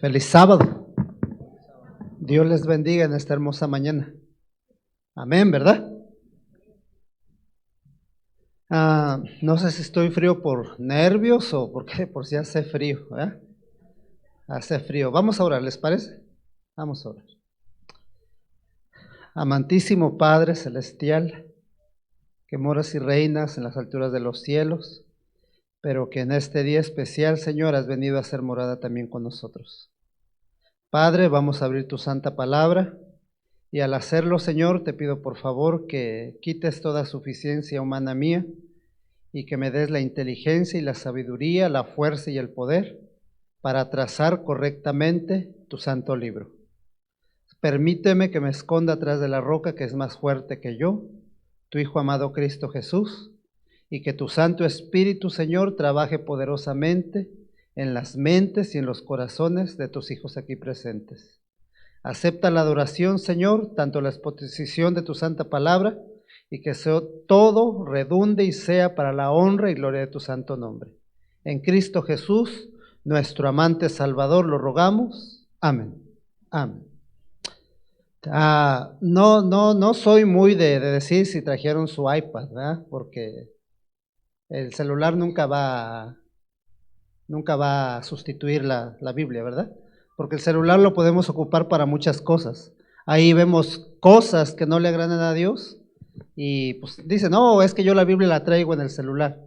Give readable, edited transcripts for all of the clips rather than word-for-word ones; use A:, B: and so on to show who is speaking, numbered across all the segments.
A: Feliz sábado. Dios les bendiga en esta hermosa mañana. Amén, ¿verdad? No sé si estoy frío por nervios o por si hace frío, ¿verdad? Hace frío. Vamos a orar, ¿les parece? Vamos a orar. Amantísimo Padre Celestial, que moras y reinas en las alturas de los cielos, pero que en este día especial, Señor, has venido a ser morada también con nosotros. Padre, vamos a abrir tu santa palabra y al hacerlo, Señor, te pido por favor que quites toda suficiencia humana mía y que me des la inteligencia y la sabiduría, la fuerza y el poder para trazar correctamente tu santo libro. Permíteme que me esconda atrás de la roca que es más fuerte que yo, tu Hijo amado Cristo Jesús, y que tu Santo Espíritu, Señor, trabaje poderosamente en las mentes y en los corazones de tus hijos aquí presentes. Acepta la adoración, Señor, tanto la exposición de tu santa palabra, y que todo redunde y sea para la honra y gloria de tu santo nombre. En Cristo Jesús, nuestro amante Salvador, lo rogamos. Amén. Amén. No soy muy de decir si trajeron su iPad, ¿verdad? Porque el celular nunca va a sustituir la Biblia, ¿verdad? Porque el celular lo podemos ocupar para muchas cosas. Ahí vemos cosas que no le agradan a Dios y pues dicen, no, es que yo la Biblia la traigo en el celular.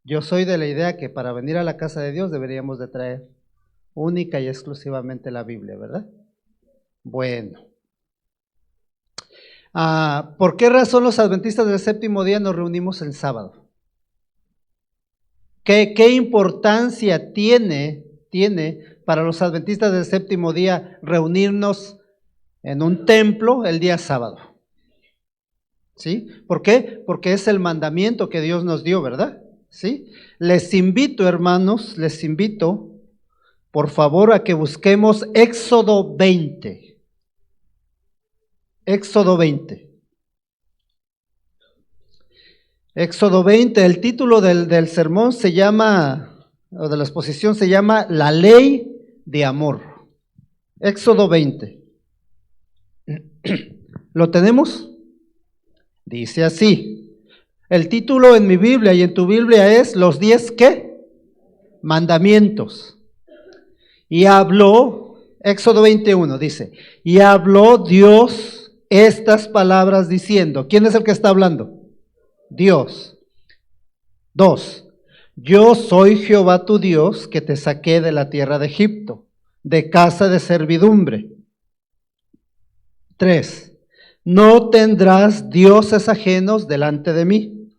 A: Yo soy de la idea que para venir a la casa de Dios deberíamos de traer única y exclusivamente la Biblia, ¿verdad? Bueno. ¿Por qué razón los adventistas del séptimo día nos reunimos el sábado? ¿Qué importancia tiene para los adventistas del séptimo día reunirnos en un templo el día sábado? ¿Sí? ¿Por qué? Porque es el mandamiento que Dios nos dio, ¿verdad? ¿Sí? Les invito, hermanos, por favor, a que busquemos Éxodo 20. Éxodo 20. Éxodo 20, el título del sermón se llama, o de la exposición se llama, La ley de amor. Éxodo 20. ¿Lo tenemos? Dice así. El título en mi Biblia y en tu Biblia es los 10 ¿qué? Mandamientos. Y habló, Éxodo 21 dice, y habló Dios estas palabras diciendo, ¿quién es el que está hablando? Dios. 2. Yo soy Jehová tu Dios, que te saqué de la tierra de Egipto, de casa de servidumbre. 3. No tendrás dioses ajenos delante de mí.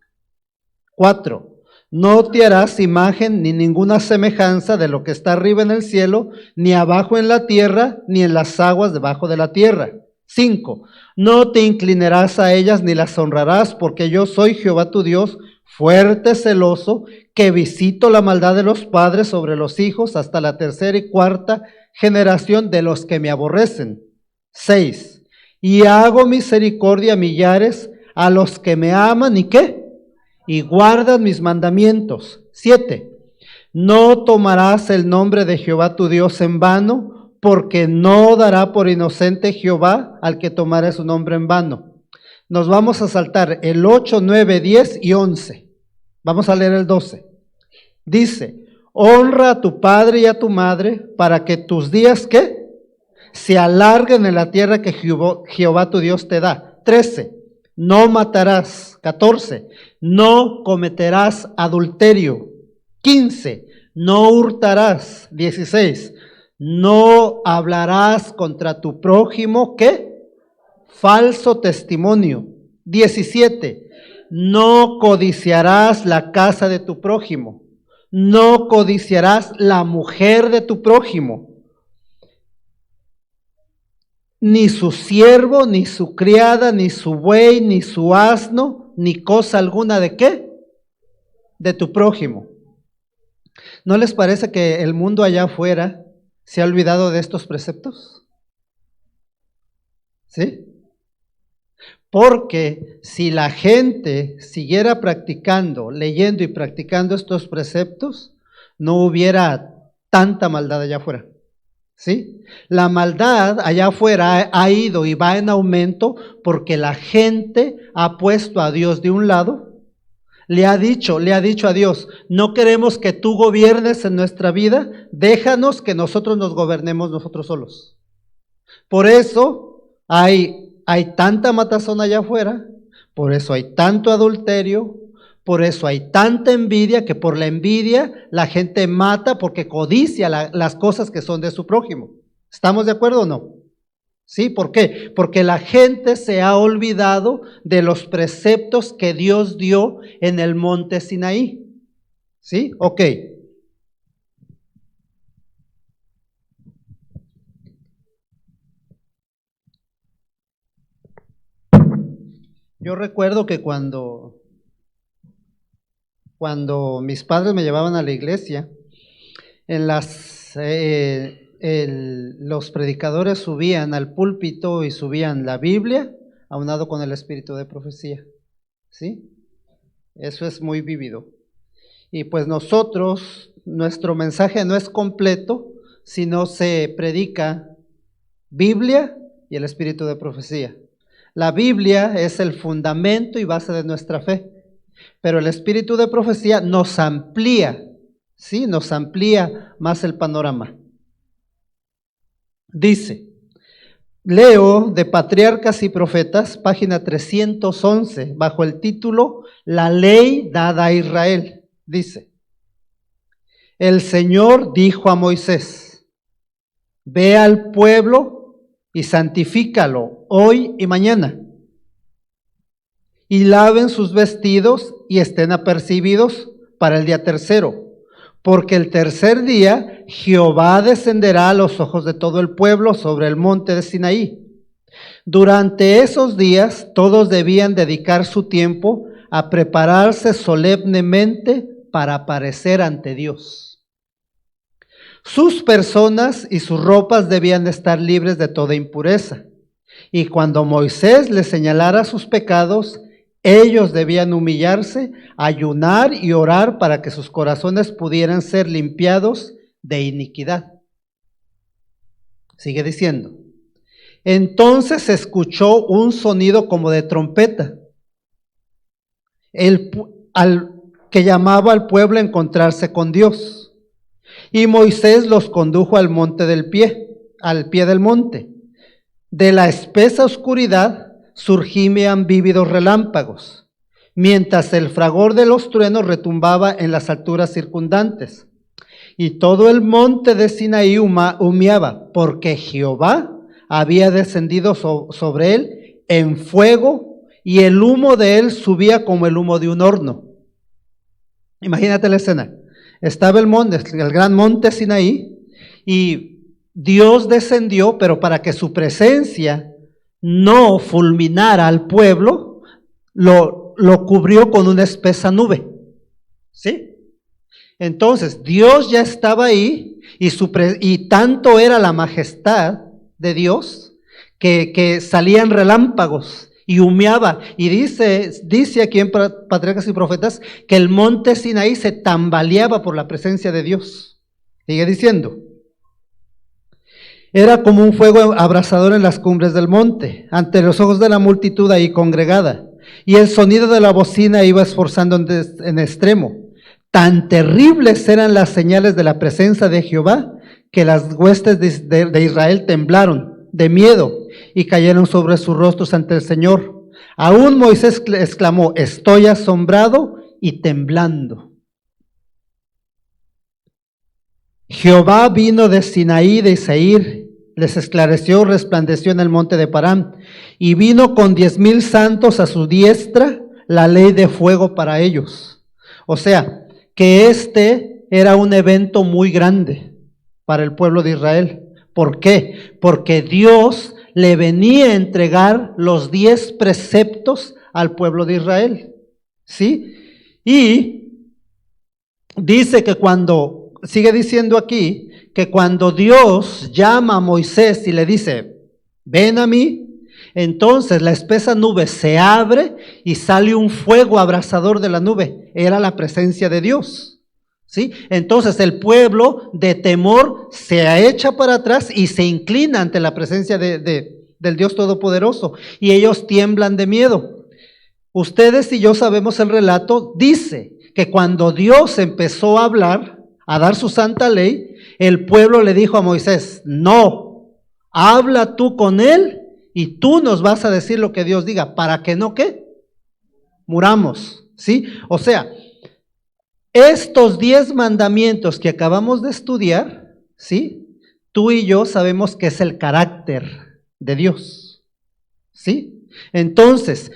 A: 4. No te harás imagen ni ninguna semejanza de lo que está arriba en el cielo, ni abajo en la tierra, ni en las aguas debajo de la tierra. 5. No te inclinarás a ellas ni las honrarás, porque yo soy Jehová tu Dios, fuerte, celoso, que visito la maldad de los padres sobre los hijos hasta la tercera y cuarta generación de los que me aborrecen. 6. Y hago misericordia a millares a los que me aman y ¿qué? Y guardan mis mandamientos. 7. No tomarás el nombre de Jehová tu Dios en vano, porque no dará por inocente Jehová al que tomare su nombre en vano. Nos vamos a saltar el 8, 9, 10 y 11. Vamos a leer el 12. Dice, honra a tu padre y a tu madre para que tus días, ¿qué? Se alarguen en la tierra que Jehová tu Dios te da. 13. No matarás. 14. No cometerás adulterio. 15. No hurtarás. 16. No hablarás contra tu prójimo, ¿qué? Falso testimonio. 17. No codiciarás la casa de tu prójimo. No codiciarás la mujer de tu prójimo. Ni su siervo, ni su criada, ni su buey, ni su asno, ni cosa alguna de ¿qué? De tu prójimo. ¿No les parece que el mundo allá afuera se ha olvidado de estos preceptos? ¿Sí? Porque si la gente siguiera practicando, leyendo y practicando estos preceptos, no hubiera tanta maldad allá afuera. ¿Sí? La maldad allá afuera ha ido y va en aumento porque la gente ha puesto a Dios de un lado. Le ha dicho a Dios, no queremos que tú gobiernes en nuestra vida, déjanos que nosotros nos gobernemos nosotros solos. Por eso hay tanta matazón allá afuera, por eso hay tanto adulterio, por eso hay tanta envidia, que por la envidia la gente mata porque codicia las cosas que son de su prójimo. ¿Estamos de acuerdo o no? ¿Sí? ¿Por qué? Porque la gente se ha olvidado de los preceptos que Dios dio en el monte Sinaí. ¿Sí? Ok. Yo recuerdo que cuando mis padres me llevaban a la iglesia, en los predicadores subían al púlpito y subían la Biblia, aunado con el espíritu de profecía. ¿Sí? Eso es muy vívido. Y pues nosotros, nuestro mensaje no es completo si no se predica Biblia y el espíritu de profecía. La Biblia es el fundamento y base de nuestra fe, pero el espíritu de profecía nos amplía, ¿sí? Nos amplía más el panorama. Dice, leo de Patriarcas y Profetas, página 311, bajo el título La ley dada a Israel. Dice, el Señor dijo a Moisés, ve al pueblo y santifícalo hoy y mañana, y laven sus vestidos y estén apercibidos para el día tercero, porque el tercer día Jehová descenderá a los ojos de todo el pueblo sobre el monte de Sinaí. Durante esos días todos debían dedicar su tiempo a prepararse solemnemente para aparecer ante Dios. Sus personas y sus ropas debían estar libres de toda impureza. Y cuando Moisés les señalara sus pecados, ellos debían humillarse, ayunar y orar para que sus corazones pudieran ser limpiados de iniquidad. Sigue diciendo. Entonces se escuchó un sonido como de trompeta, que llamaba al pueblo a encontrarse con Dios. Y Moisés los condujo al pie del monte. De la espesa oscuridad surgían vívidos relámpagos, mientras el fragor de los truenos retumbaba en las alturas circundantes. Y todo el monte de Sinaí humeaba, porque Jehová había descendido sobre él en fuego, y el humo de él subía como el humo de un horno. Imagínate la escena. Estaba el gran monte Sinaí, y Dios descendió, pero para que su presencia no fulminara al pueblo, lo cubrió con una espesa nube. ¿Sí? Entonces, Dios ya estaba ahí, y tanto era la majestad de Dios, que salían relámpagos y humeaba. Y dice aquí en Patriarcas y Profetas que el monte Sinaí se tambaleaba por la presencia de Dios. Sigue diciendo. Era como un fuego abrasador en las cumbres del monte, ante los ojos de la multitud ahí congregada. Y el sonido de la bocina iba esforzando en extremo. Tan terribles eran las señales de la presencia de Jehová, que las huestes de Israel temblaron de miedo y cayeron sobre sus rostros ante el Señor. Aún Moisés exclamó, estoy asombrado y temblando. Jehová vino de Sinaí de Seir, les esclareció, resplandeció en el monte de Parán, y vino con 10,000 santos a su diestra, la ley de fuego para ellos. O sea, que este era un evento muy grande para el pueblo de Israel. ¿Por qué? Porque Dios le venía a entregar los 10 preceptos al pueblo de Israel. ¿Sí? Y dice que sigue diciendo aquí, que cuando Dios llama a Moisés y le dice, ven a mí, entonces la espesa nube se abre y sale un fuego abrasador de la nube. Era la presencia de Dios. ¿sí? Entonces el pueblo de temor se echa para atrás y se inclina ante la presencia del Dios Todopoderoso, y ellos tiemblan de miedo. Ustedes y yo sabemos el relato, dice que cuando Dios empezó a hablar, a dar su santa ley, el pueblo le dijo a Moisés: no, habla tú con él y tú nos vas a decir lo que Dios diga, para que no, ¿qué? Muramos, ¿sí? O sea, estos 10 mandamientos que acabamos de estudiar, ¿sí? Tú y yo sabemos que es el carácter de Dios, ¿sí? Entonces,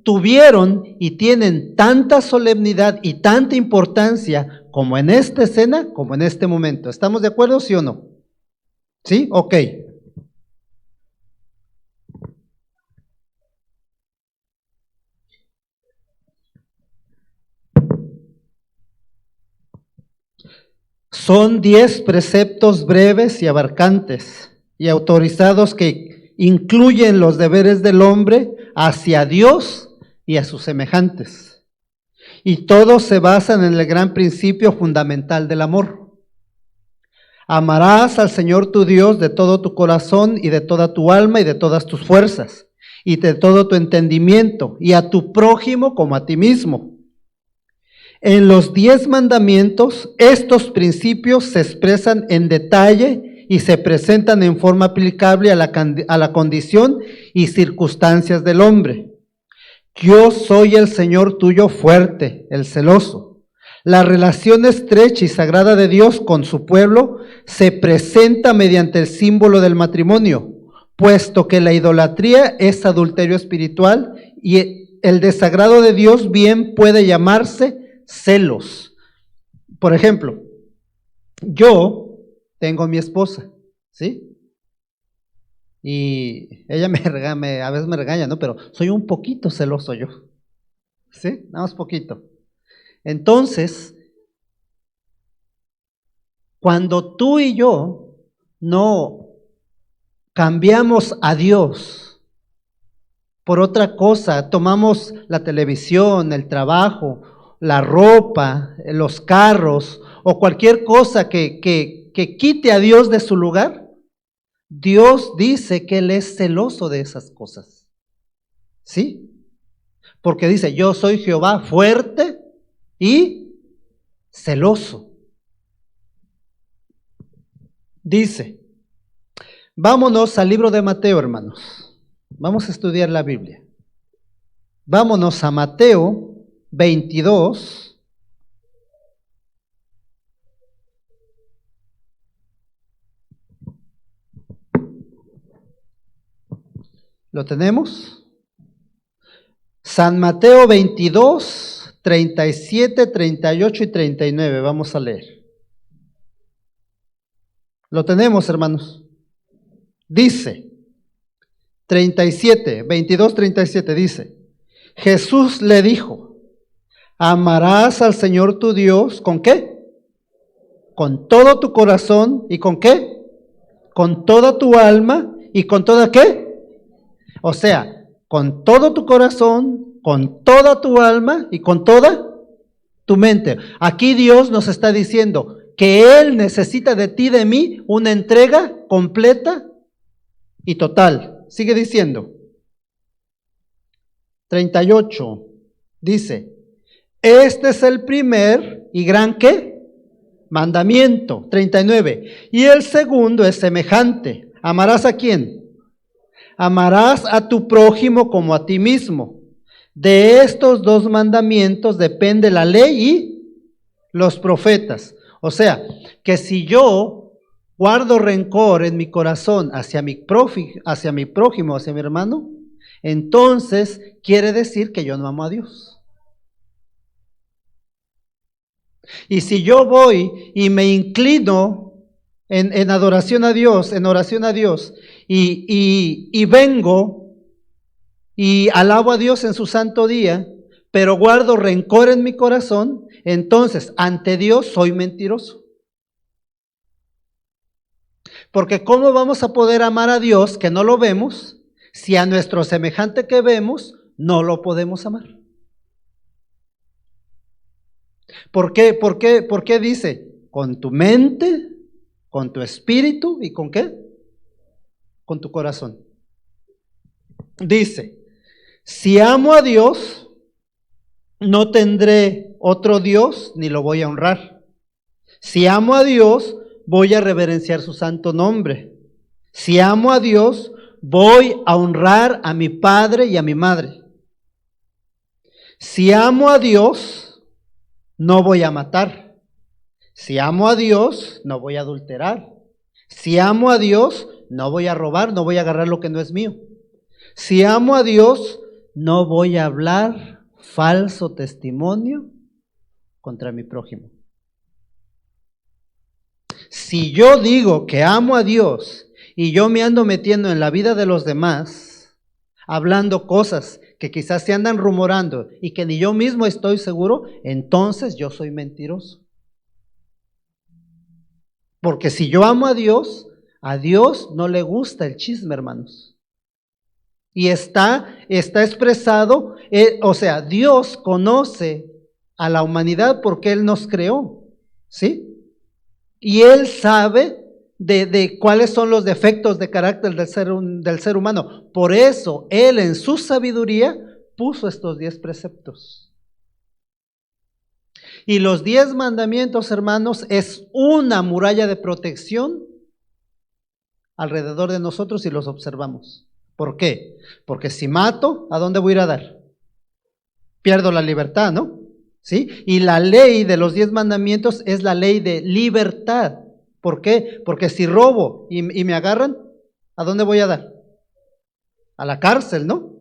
A: tuvieron y tienen tanta solemnidad y tanta importancia como en esta escena, como en este momento. ¿Estamos de acuerdo, sí o no? ¿Sí? Ok. Son 10 preceptos breves y abarcantes y autorizados que incluyen los deberes del hombre hacia Dios y a sus semejantes. Y todos se basan en el gran principio fundamental del amor. Amarás al Señor tu Dios de todo tu corazón y de toda tu alma y de todas tus fuerzas y de todo tu entendimiento, y a tu prójimo como a ti mismo. En los 10 mandamientos, estos principios se expresan en detalle y se presentan en forma aplicable a la condición y circunstancias del hombre. Yo soy el Señor tuyo fuerte, el celoso. La relación estrecha y sagrada de Dios con su pueblo se presenta mediante el símbolo del matrimonio, puesto que la idolatría es adulterio espiritual y el desagrado de Dios bien puede llamarse celos. Por ejemplo, yo tengo a mi esposa, ¿sí? Y ella a veces me regaña, ¿no? Pero soy un poquito celoso yo, ¿sí? Nada más poquito. Entonces, cuando tú y yo no cambiamos a Dios por otra cosa, tomamos la televisión, el trabajo, la ropa, los carros o cualquier cosa que quite a Dios de su lugar, Dios dice que Él es celoso de esas cosas, ¿sí? Porque dice: yo soy Jehová fuerte y celoso. Dice, vámonos al libro de Mateo, hermanos. Vamos a estudiar la Biblia. Vámonos a Mateo 22. ¿Lo tenemos? San Mateo 22, 37, 38 y 39. Vamos a leer. ¿Lo tenemos, hermanos? Dice, 37, 22, 37, dice: Jesús le dijo: amarás al Señor tu Dios, ¿con qué? Con todo tu corazón, ¿y con qué? Con toda tu alma, ¿y con toda qué? O sea, con todo tu corazón, con toda tu alma y con toda tu mente. Aquí Dios nos está diciendo que Él necesita de ti, de mí, una entrega completa y total. Sigue diciendo. 38. Dice: este es el primer y gran ¿qué? Mandamiento. 39. Y el segundo es semejante. ¿Amarás a quién? Amarás a tu prójimo como a ti mismo. De estos 2 mandamientos depende la ley y los profetas. O sea, que si yo guardo rencor en mi corazón hacia mi prójimo, hacia mi hermano, entonces quiere decir que yo no amo a Dios. Y si yo voy y me inclino en adoración a Dios, en oración a Dios, y vengo y alabo a Dios en su santo día, pero guardo rencor en mi corazón, entonces ante Dios soy mentiroso. Porque ¿cómo vamos a poder amar a Dios que no lo vemos, si a nuestro semejante que vemos no lo podemos amar? ¿Por qué? ¿Por qué? ¿Por qué dice? Con tu mente, con tu espíritu y ¿con qué? Con tu corazón. Dice, si amo a Dios, no tendré otro Dios ni lo voy a honrar. Si amo a Dios, voy a reverenciar su santo nombre. Si amo a Dios, voy a honrar a mi padre y a mi madre. Si amo a Dios, no voy a matar. Si amo a Dios, no voy a adulterar. Si amo a Dios, no voy a robar, no voy a agarrar lo que no es mío. Si amo a Dios, no voy a hablar falso testimonio contra mi prójimo. Si yo digo que amo a Dios y yo me ando metiendo en la vida de los demás, hablando cosas que quizás se andan rumorando y que ni yo mismo estoy seguro, entonces yo soy mentiroso. Porque si yo amo a Dios no le gusta el chisme, hermanos. Y está expresado, o sea, Dios conoce a la humanidad porque Él nos creó, ¿sí? Y Él sabe de cuáles son los defectos de carácter del ser humano. Por eso Él en su sabiduría puso estos 10 preceptos. Y los 10 mandamientos, hermanos, es una muralla de protección alrededor de nosotros si los observamos. ¿Por qué? Porque si mato, ¿a dónde voy a ir a dar? Pierdo la libertad, ¿no? ¿Sí? Y la ley de los 10 mandamientos es la ley de libertad. ¿Por qué? Porque si robo y me agarran, ¿a dónde voy a dar? A la cárcel, ¿no?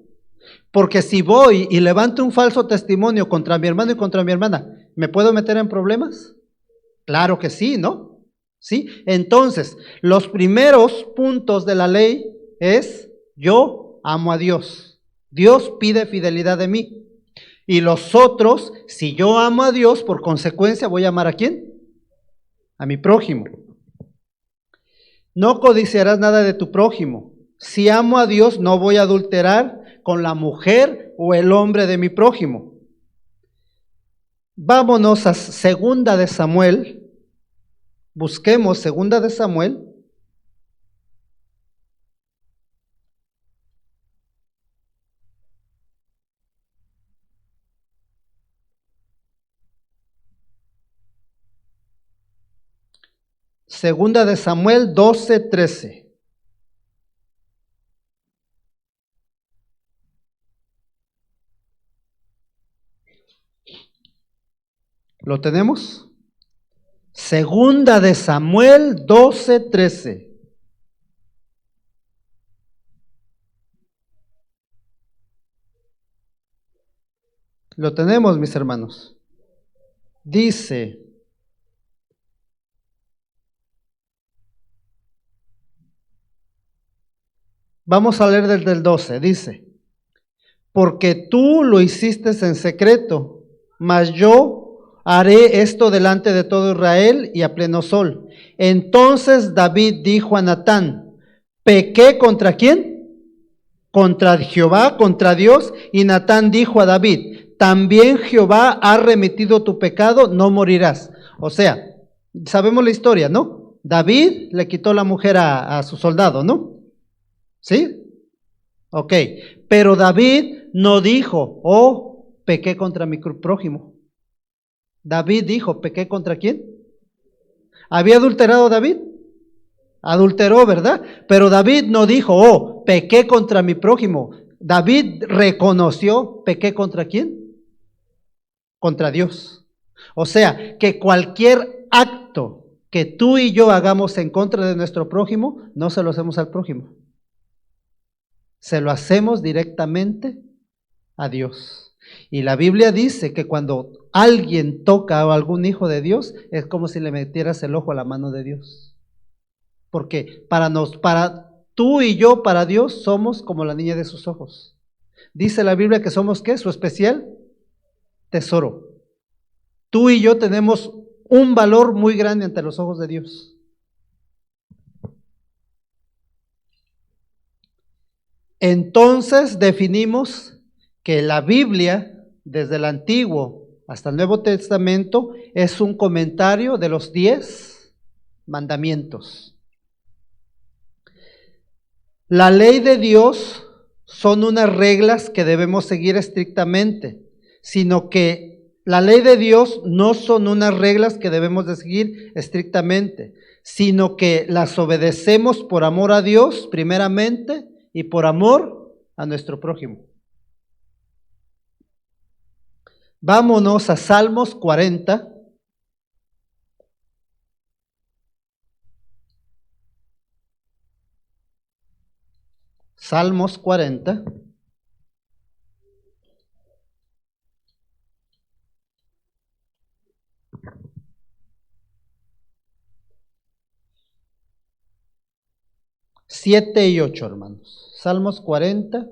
A: Porque si voy y levanto un falso testimonio contra mi hermano y contra mi hermana, ¿me puedo meter en problemas? Claro que sí, ¿no? ¿Sí? Entonces, los primeros puntos de la ley es, yo amo a Dios. Dios pide fidelidad de mí. Y los otros, si yo amo a Dios, por consecuencia, ¿voy a amar a quién? A mi prójimo. No codiciarás nada de tu prójimo. Si amo a Dios, no voy a adulterar con la mujer o el hombre de mi prójimo. Vámonos a Segunda de Samuel. Busquemos Segunda de Samuel. Segunda de Samuel 12:13. ¿Lo tenemos? Segunda de Samuel 12:13. Lo tenemos, mis hermanos. Dice, vamos a leer desde el 12, dice, porque tú lo hiciste en secreto, mas yo haré esto delante de todo Israel y a pleno sol. Entonces David dijo a Natán, ¿pequé contra quién? Contra Jehová, contra Dios. Y Natán dijo a David, también Jehová ha remitido tu pecado, no morirás. O sea, sabemos la historia, ¿no? David le quitó la mujer a su soldado, ¿no? ¿Sí? Ok, pero David no dijo, oh, pequé contra mi prójimo. David dijo, ¿pequé contra quién? ¿Había adulterado David? Adulteró, ¿verdad? Pero David no dijo, oh, pequé contra mi prójimo. David reconoció, ¿pequé contra quién? Contra Dios. O sea, que cualquier acto que tú y yo hagamos en contra de nuestro prójimo, no se lo hacemos al prójimo. Se lo hacemos directamente a Dios. Y la Biblia dice que cuando alguien toca a algún hijo de Dios, es como si le metieras el ojo a la mano de Dios. Porque para tú y yo, para Dios, somos como la niña de sus ojos. Dice la Biblia que somos, ¿qué? Su especial tesoro. Tú y yo tenemos un valor muy grande ante los ojos de Dios. Entonces definimos que la Biblia, desde el Antiguo hasta el Nuevo Testamento es un comentario de los 10 mandamientos. La ley de Dios son unas reglas que debemos seguir estrictamente, sino que la ley de Dios no son unas reglas que debemos de seguir estrictamente, sino que las obedecemos por amor a Dios primeramente y por amor a nuestro prójimo. Vámonos a Salmos 40. Salmos 40. Siete y 8, hermanos. Salmos 40,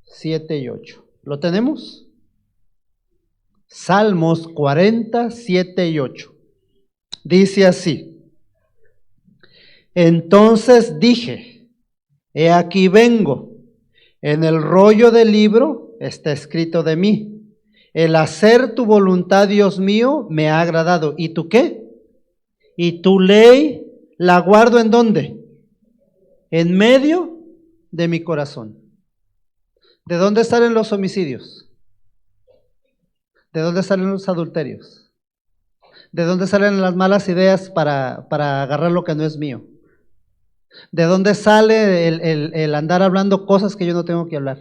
A: 7 y 8. ¿Lo tenemos? Salmos 40, 7 y 8. Dice así: Entonces dije, he aquí vengo, en el rollo del libro está escrito de mí, el hacer tu voluntad, Dios mío, me ha agradado. ¿Y tú qué? Y tu ley la guardo ¿en dónde? En medio de mi corazón. ¿De dónde salen los homicidios? ¿De dónde salen los adulterios? ¿De dónde salen las malas ideas para agarrar lo que no es mío? ¿De dónde sale el andar hablando cosas que yo no tengo que hablar?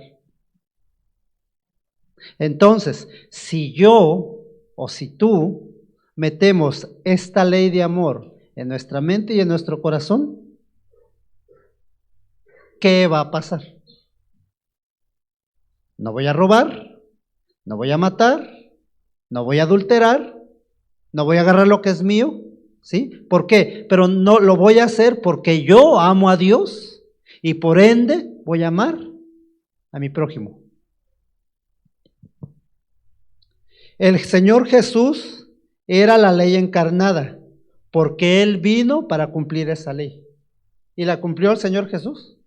A: Entonces, si yo o si tú metemos esta ley de amor en nuestra mente y en nuestro corazón, ¿qué va a pasar? No voy a robar, no voy a matar, no voy a adulterar, no voy a agarrar lo que es mío, ¿sí? ¿Por qué? Pero no lo voy a hacer porque yo amo a Dios y por ende voy a amar a mi prójimo. El Señor Jesús era la ley encarnada, porque Él vino para cumplir esa ley. ¿Y la cumplió el Señor Jesús?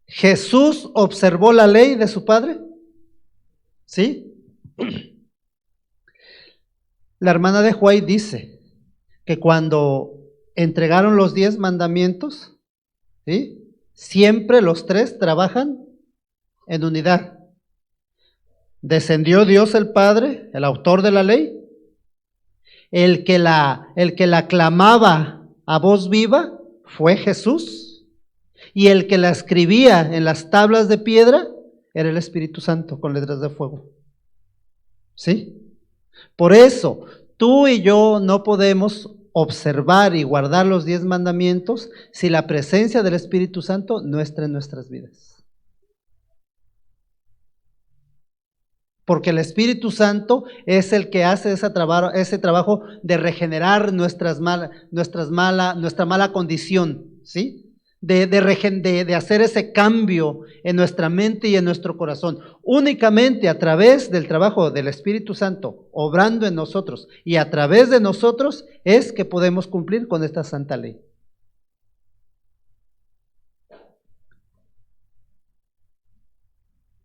A: ¿Jesús observó la ley de su Padre? ¿Sí? La hermana de Huay dice que cuando entregaron los 10 mandamientos, ¿sí?, siempre los 3 trabajan en unidad. Descendió Dios el Padre, el autor de la ley, el que la clamaba a voz viva fue Jesús, y el que la escribía en las tablas de piedra era el Espíritu Santo con letras de fuego. ¿Sí? Por eso, tú y yo no podemos observar y guardar los 10 mandamientos si la presencia del Espíritu Santo no está en nuestras vidas. Porque el Espíritu Santo es el que hace ese trabajo de regenerar nuestra mala condición, ¿sí? De hacer ese cambio en nuestra mente y en nuestro corazón. Únicamente a través del trabajo del Espíritu Santo, obrando en nosotros y a través de nosotros, es que podemos cumplir con esta santa ley.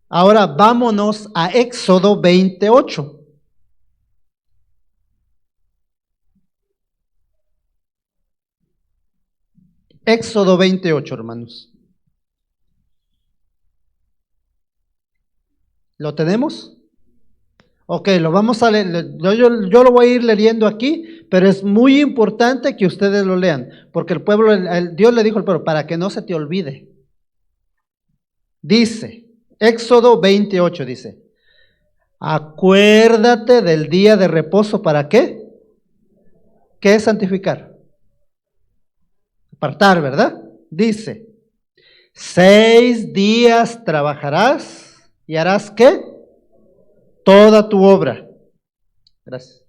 A: Ahora vámonos a Éxodo 28. Éxodo 28, hermanos. ¿Lo tenemos? Ok, lo vamos a leer. Yo lo voy a ir leyendo aquí, pero es muy importante que ustedes lo lean, porque el pueblo, Dios le dijo al pueblo, para que no se te olvide. Dice, Éxodo 28 dice, acuérdate del día de reposo, ¿para qué? ¿Qué es santificar? Apartar, ¿verdad? Dice, 6 días trabajarás y harás ¿qué? Toda tu obra. Gracias.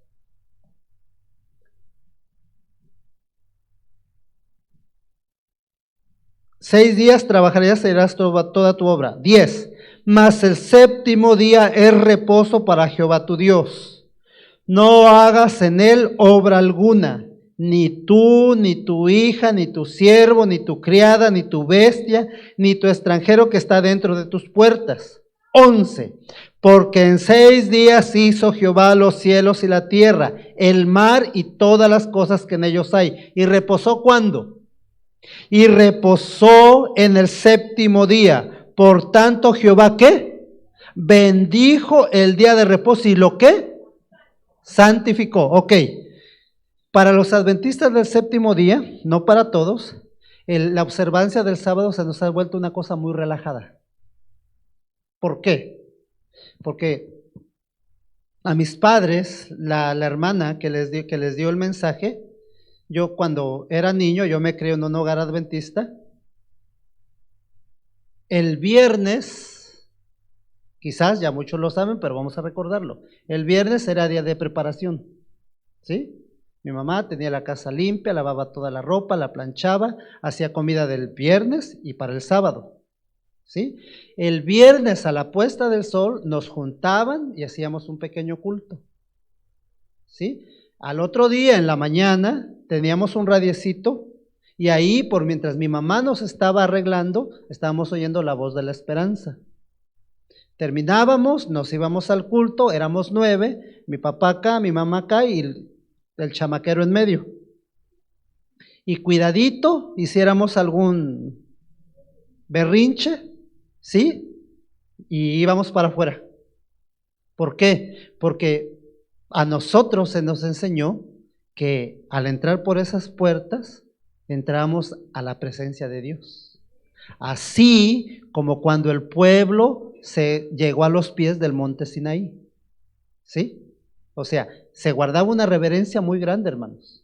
A: Seis días trabajarás y harás toda tu obra. 10. Mas el séptimo día es reposo para Jehová tu Dios. No hagas en él obra alguna, ni tú, ni tu hija, ni tu siervo, ni tu criada, ni tu bestia, ni tu extranjero que está dentro de tus puertas. 11. Porque en 6 días hizo Jehová los cielos y la tierra, el mar y todas las cosas que en ellos hay. ¿Y reposó cuándo? Y reposó en el séptimo día. Por tanto, Jehová, ¿qué? Bendijo el día de reposo y ¿lo qué? Santificó. Ok. Para los adventistas del séptimo día, no para todos, la observancia del sábado se nos ha vuelto una cosa muy relajada. ¿Por qué? Porque a mis padres, la hermana que les dio el mensaje, yo cuando era niño, yo me crié en un hogar adventista. El viernes, quizás ya muchos lo saben, pero vamos a recordarlo. El viernes era día de preparación, ¿sí? Mi mamá tenía la casa limpia, lavaba toda la ropa, la planchaba, hacía comida del viernes y para el sábado, ¿sí? El viernes a la puesta del sol nos juntaban y hacíamos un pequeño culto, ¿sí? Al otro día en la mañana teníamos un radiecito y ahí, por mientras mi mamá nos estaba arreglando, estábamos oyendo la voz de la esperanza. Terminábamos, nos íbamos al culto, éramos 9, mi papá acá, mi mamá acá y el chamaquero en medio. Y cuidadito, hiciéramos algún berrinche, ¿sí? Y íbamos para afuera. ¿Por qué? Porque a nosotros se nos enseñó que al entrar por esas puertas, entramos a la presencia de Dios. Así como cuando el pueblo se llegó a los pies del monte Sinaí, ¿sí? O sea, se guardaba una reverencia muy grande, hermanos.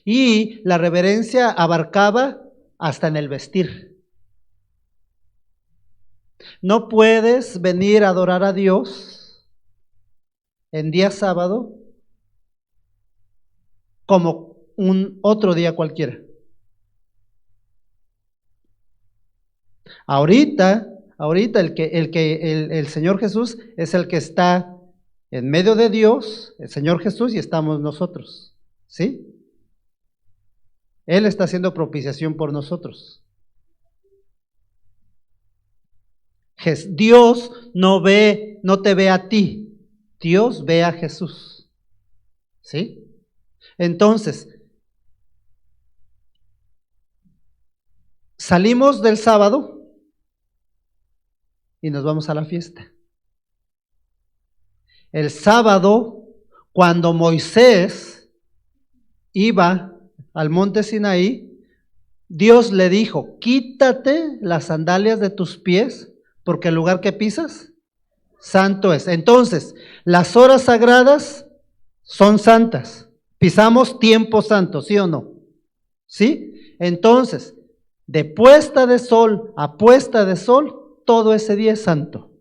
A: Y la reverencia abarcaba hasta en el vestir. No puedes venir a adorar a Dios en día sábado como un otro día cualquiera. Ahorita el Señor Jesús es el que está en medio de Dios, el Señor Jesús, y estamos nosotros, ¿sí? Él está haciendo propiciación por nosotros. Dios no te ve a ti, Dios ve a Jesús, ¿sí? Entonces, salimos del sábado y nos vamos a la fiesta. El sábado, cuando Moisés iba al monte Sinaí, Dios le dijo, quítate las sandalias de tus pies, porque el lugar que pisas, santo es. Entonces, las horas sagradas son santas. Pisamos tiempo santo, ¿sí o no? ¿Sí? Entonces, de puesta de sol a puesta de sol, todo ese día es santo.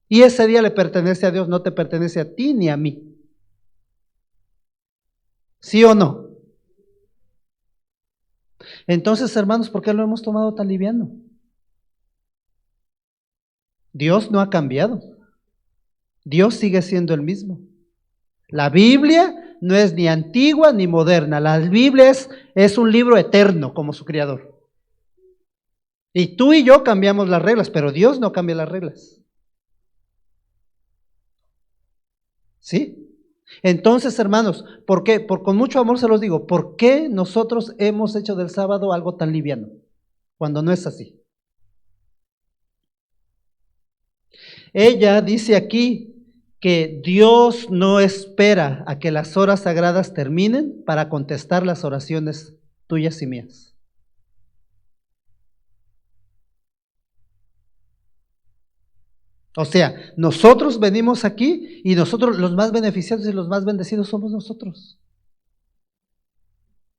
A: Y ese día le pertenece a Dios, no te pertenece a ti ni a mí. ¿Sí o no? Entonces, hermanos, ¿por qué lo hemos tomado tan liviano? Dios no ha cambiado. Dios sigue siendo el mismo. La Biblia no es ni antigua ni moderna. La Biblia es un libro eterno como su creador. Y tú y yo cambiamos las reglas, pero Dios no cambia las reglas. ¿Sí? Entonces, hermanos, ¿por qué? Con mucho amor se los digo, ¿por qué nosotros hemos hecho del sábado algo tan liviano? Cuando no es así. Ella dice aquí que Dios no espera a que las horas sagradas terminen para contestar las oraciones tuyas y mías. O sea, nosotros venimos aquí y nosotros los más beneficiados y los más bendecidos somos nosotros.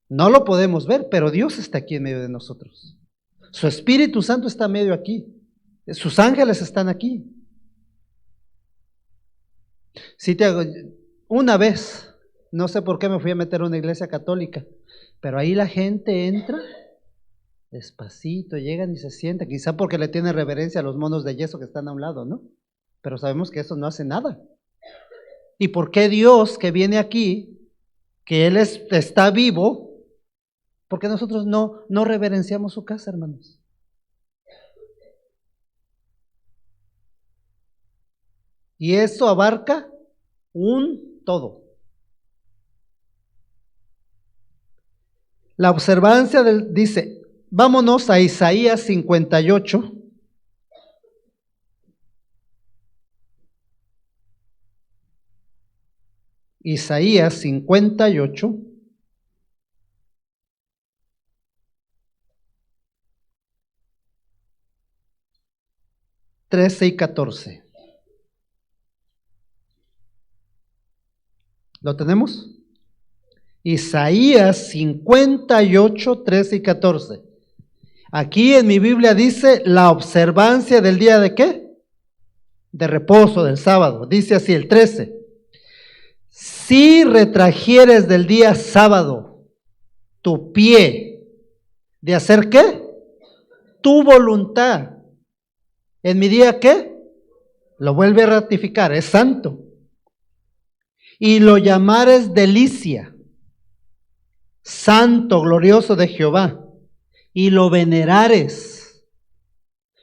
A: No lo podemos ver, pero Dios está aquí en medio de nosotros. Su Espíritu Santo está en medio aquí. Sus ángeles están aquí. Si una vez, no sé por qué me fui a meter a una iglesia católica, pero ahí la gente entra despacito, llegan y se sientan, quizá porque le tiene reverencia a los monos de yeso que están a un lado, ¿no? Pero sabemos que eso no hace nada. ¿Y por qué Dios que viene aquí, que Él está vivo, porque nosotros no reverenciamos su casa, hermanos? Y eso abarca un todo. La observancia dice, vámonos a Isaías 58. Isaías 58. 13 y 14. ¿Lo tenemos? Isaías 58, 13 y 14. Aquí en mi Biblia dice la observancia del día de ¿qué? De reposo, del sábado. Dice así el 13. Si retrajeres del día sábado tu pie de hacer ¿qué? Tu voluntad. ¿En mi día qué? Lo vuelve a ratificar, es santo. Y lo llamares delicia, santo, glorioso de Jehová, y lo venerares,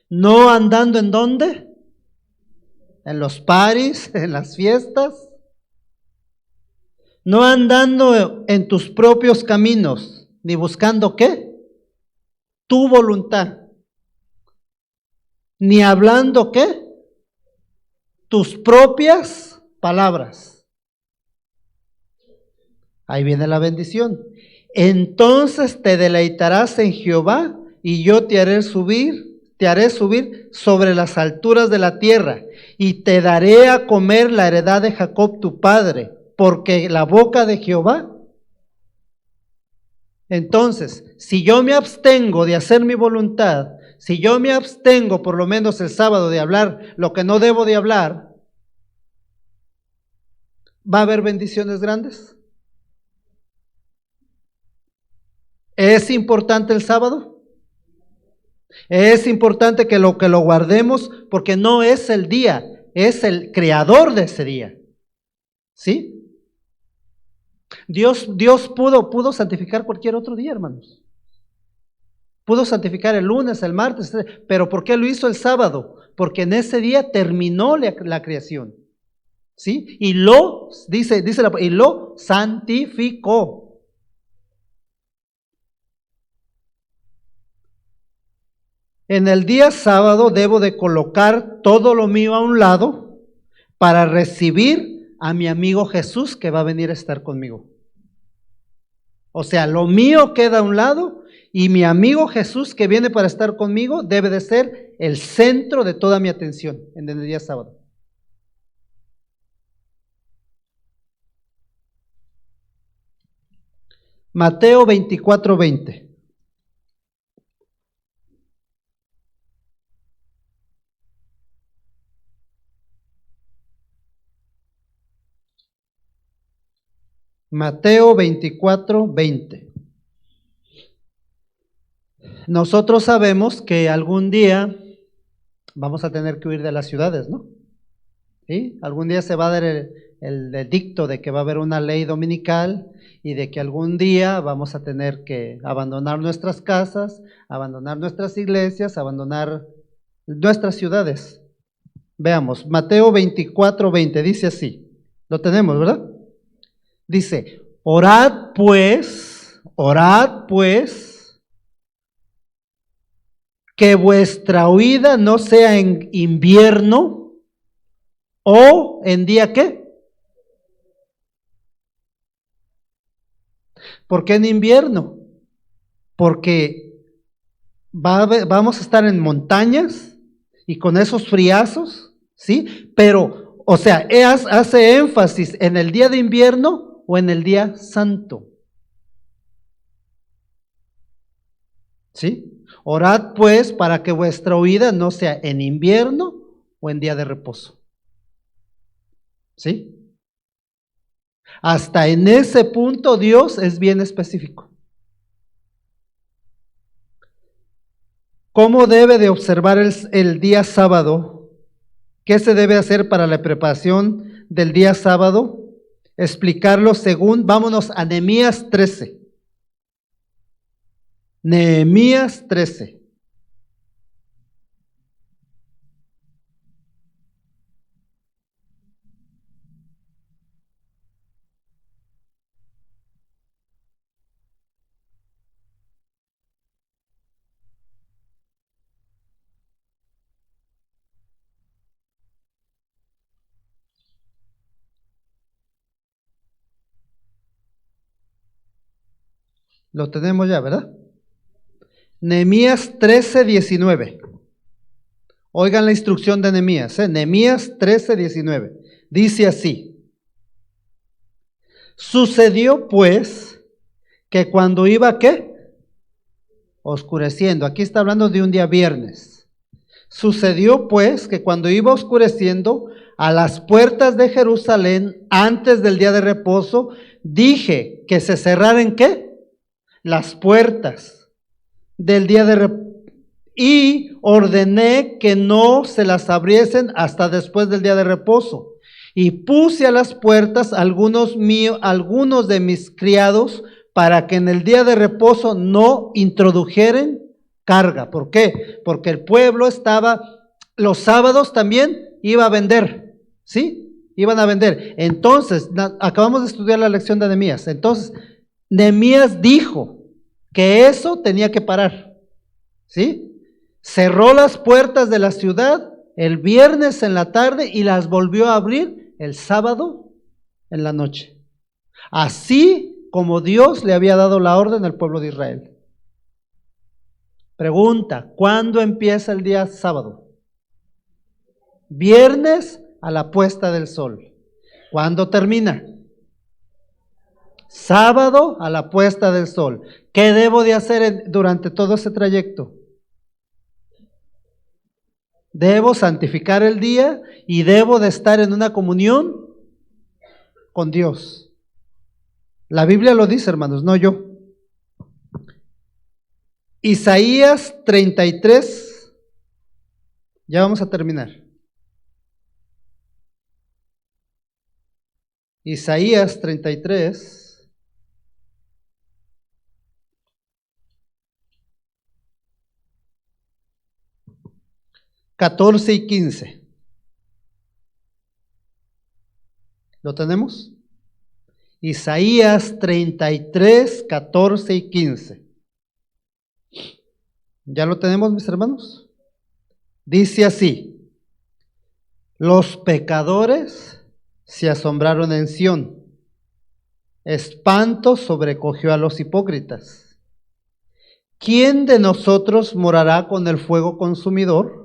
A: no andando en dónde, en los paris, en las fiestas, no andando en tus propios caminos, ni buscando ¿qué? Tu voluntad, ni hablando ¿qué? Tus propias palabras. Ahí viene la bendición. Entonces te deleitarás en Jehová y yo te haré subir sobre las alturas de la tierra y te daré a comer la heredad de Jacob tu padre, porque la boca de Jehová. Entonces, si yo me abstengo de hacer mi voluntad, si yo me abstengo por lo menos el sábado de hablar lo que no debo de hablar, ¿va a haber bendiciones grandes? ¿Es importante el sábado? Es importante que lo guardemos porque no es el día, es el creador de ese día. ¿Sí? Dios pudo santificar cualquier otro día, hermanos. Pudo santificar el lunes, el martes, pero ¿por qué lo hizo el sábado? Porque en ese día terminó la creación. ¿Sí? Y lo santificó. En el día sábado debo de colocar todo lo mío a un lado para recibir a mi amigo Jesús que va a venir a estar conmigo. O sea, lo mío queda a un lado y mi amigo Jesús que viene para estar conmigo debe de ser el centro de toda mi atención en el día sábado. Mateo 24, 20. Mateo 24, 20. Nosotros sabemos que algún día vamos a tener que huir de las ciudades, ¿no? ¿Sí? Algún día se va a dar el edicto de que va a haber una ley dominical y de que algún día vamos a tener que abandonar nuestras casas, abandonar nuestras iglesias, abandonar nuestras ciudades. Veamos, Mateo 24, 20, dice así, lo tenemos, ¿verdad? Dice, orad pues, que vuestra huida no sea en invierno o en día ¿qué? ¿Por qué en invierno? Porque vamos a estar en montañas y con esos friazos, ¿sí? Pero, o sea, hace énfasis en el día de invierno o en el día santo. ¿Sí? Orad pues para que vuestra huida no sea en invierno o en día de reposo. ¿Sí? Hasta en ese punto Dios es bien específico. ¿Cómo debe de observar el día sábado? ¿Qué se debe hacer para la preparación del día sábado? Explicarlo según, vámonos a Nehemías 13. Nehemías 13. Lo tenemos ya, ¿verdad? Nehemías 13:19. Oigan la instrucción de Nehemías, Nehemías 13:19. Dice así: sucedió pues que cuando iba, ¿qué? Oscureciendo. Aquí está hablando de un día viernes. Sucedió pues que cuando iba oscureciendo, a las puertas de Jerusalén, antes del día de reposo, dije que se cerraran, ¿qué? Las puertas del día de reposo. Y ordené que no se las abriesen hasta después del día de reposo. Y puse a las puertas algunos de mis criados, para que en el día de reposo no introdujeren carga. ¿Por qué? Porque el pueblo estaba, los sábados también iba a vender, ¿sí? Iban a vender. Entonces, acabamos de estudiar la lección de Nehemías. Entonces, Nehemías dijo que eso tenía que parar, ¿sí? Cerró las puertas de la ciudad el viernes en la tarde y las volvió a abrir el sábado en la noche. Así como Dios le había dado la orden al pueblo de Israel. Pregunta: ¿cuándo empieza el día sábado? Viernes a la puesta del sol. ¿Cuándo termina? Sábado a la puesta del sol. ¿Qué debo de hacer durante todo ese trayecto? Debo santificar el día y debo de estar en una comunión con Dios. La Biblia lo dice, hermanos, no yo. Isaías 33, ya vamos a terminar. Isaías 33. (14 y 15). ¿Lo tenemos? Isaías 33, 14 y 15. ¿Ya lo tenemos, mis hermanos? Dice así: los pecadores se asombraron en Sión, espanto sobrecogió a los hipócritas. ¿Quién de nosotros morará con el fuego consumidor?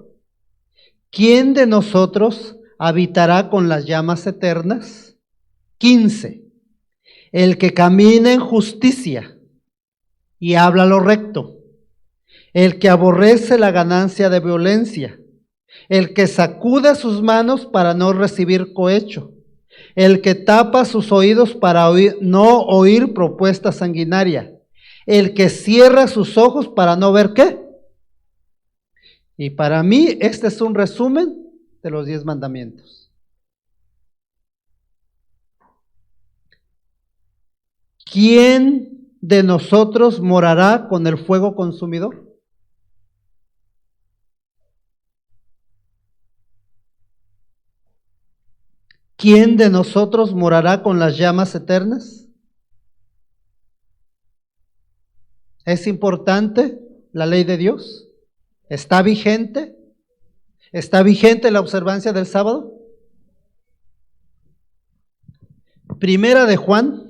A: ¿Quién de nosotros habitará con las llamas eternas? 15. El que camina en justicia y habla lo recto, el que aborrece la ganancia de violencia, el que sacude sus manos para no recibir cohecho, el que tapa sus oídos para no oír propuesta sanguinaria, el que cierra sus ojos para no ver qué. Y para mí este es un resumen de los 10 mandamientos. ¿Quién de nosotros morará con el fuego consumidor? ¿Quién de nosotros morará con las llamas eternas? ¿Es importante la ley de Dios? ¿Está vigente? ¿Está vigente la observancia del sábado? Primera de Juan.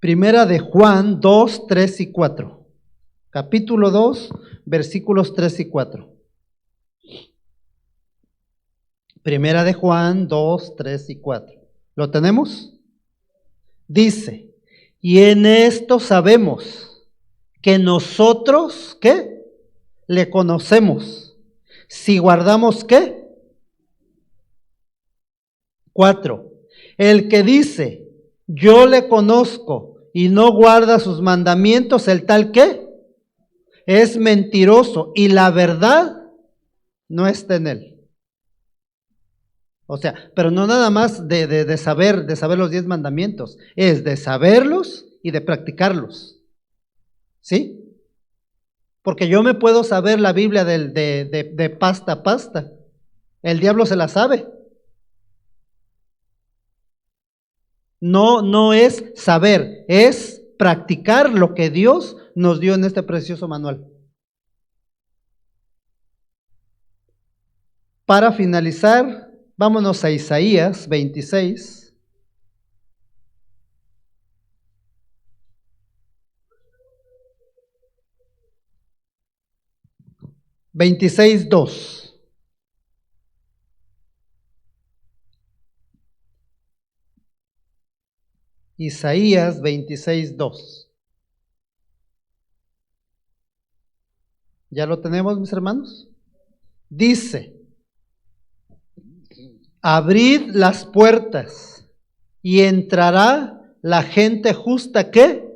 A: Primera de Juan 2, 3 y 4. Capítulo 2, versículos 3 y 4. Primera de Juan 2, 3 y 4. ¿Lo tenemos? Dice: y en esto sabemos que nosotros, ¿qué? Le conocemos. Si guardamos, ¿qué? 4. El que dice: yo le conozco y no guarda sus mandamientos, el tal, ¿qué? Es mentiroso y la verdad no está en él. O sea, pero no nada más de saber los 10 mandamientos, es de saberlos y de practicarlos. ¿Sí? Porque yo me puedo saber la Biblia de pasta a pasta. El diablo se la sabe. No es saber, es practicar lo que Dios nos dio en este precioso manual. Para finalizar, vámonos a Isaías 26. (26:2). Isaías 26:2. ¿Ya lo tenemos, mis hermanos? Dice: abrid las puertas y entrará la gente justa que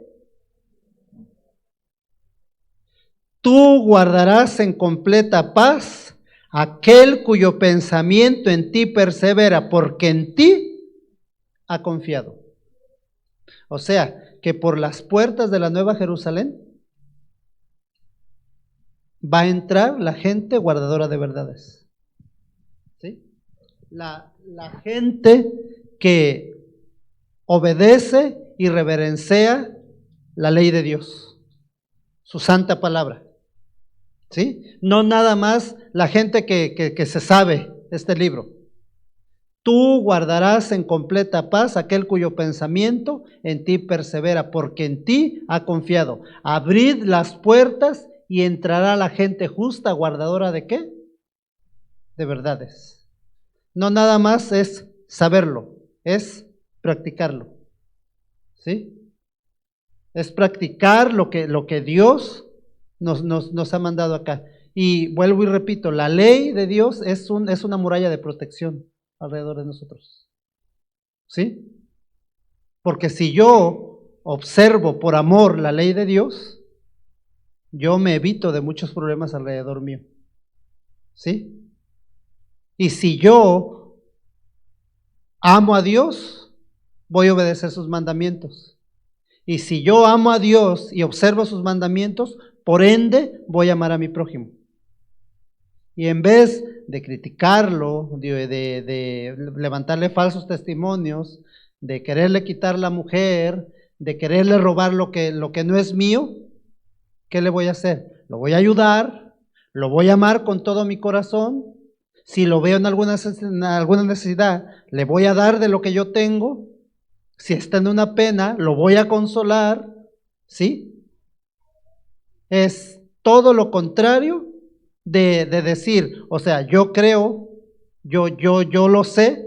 A: tú guardarás en completa paz aquel cuyo pensamiento en ti persevera, porque en ti ha confiado. O sea, que por las puertas de la Nueva Jerusalén va a entrar la gente guardadora de verdades. ¿Sí? La gente que obedece y reverencia la ley de Dios, su santa palabra. ¿Sí? No nada más la gente que se sabe este libro. Tú guardarás en completa paz aquel cuyo pensamiento en ti persevera, porque en ti ha confiado. Abrid las puertas y entrará la gente justa, guardadora ¿de qué? De verdades. No nada más es saberlo, es practicarlo. ¿Sí? Es practicar lo que Dios nos ha mandado acá. Y vuelvo y repito, la ley de Dios es una muralla de protección alrededor de nosotros. ¿Sí? Porque si yo observo por amor la ley de Dios, yo me evito de muchos problemas alrededor mío. ¿Sí? Y si yo amo a Dios, voy a obedecer sus mandamientos. Y si yo amo a Dios y observo sus mandamientos, por ende voy a amar a mi prójimo. Y en vez de criticarlo, de levantarle falsos testimonios, de quererle quitar la mujer, de quererle robar lo que no es mío, ¿qué le voy a hacer? Lo voy a ayudar, lo voy a amar con todo mi corazón. Si lo veo en alguna necesidad, le voy a dar de lo que yo tengo. Si está en una pena, lo voy a consolar. ¿Sí? Es todo lo contrario de decir, o sea, yo creo, yo lo sé,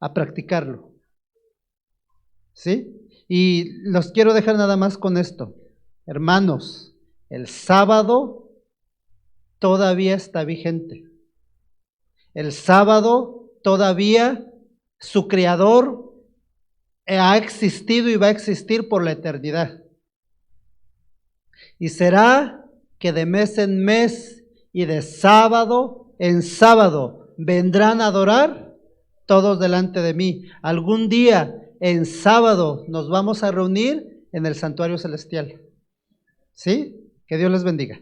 A: a practicarlo. ¿Sí? Y los quiero dejar nada más con esto. Hermanos, el sábado todavía está vigente. El sábado todavía su creador ha existido y va a existir por la eternidad. Y será que de mes en mes y de sábado en sábado vendrán a adorar todos delante de mí. Algún día en sábado nos vamos a reunir en el santuario celestial. ¿Sí? Que Dios les bendiga.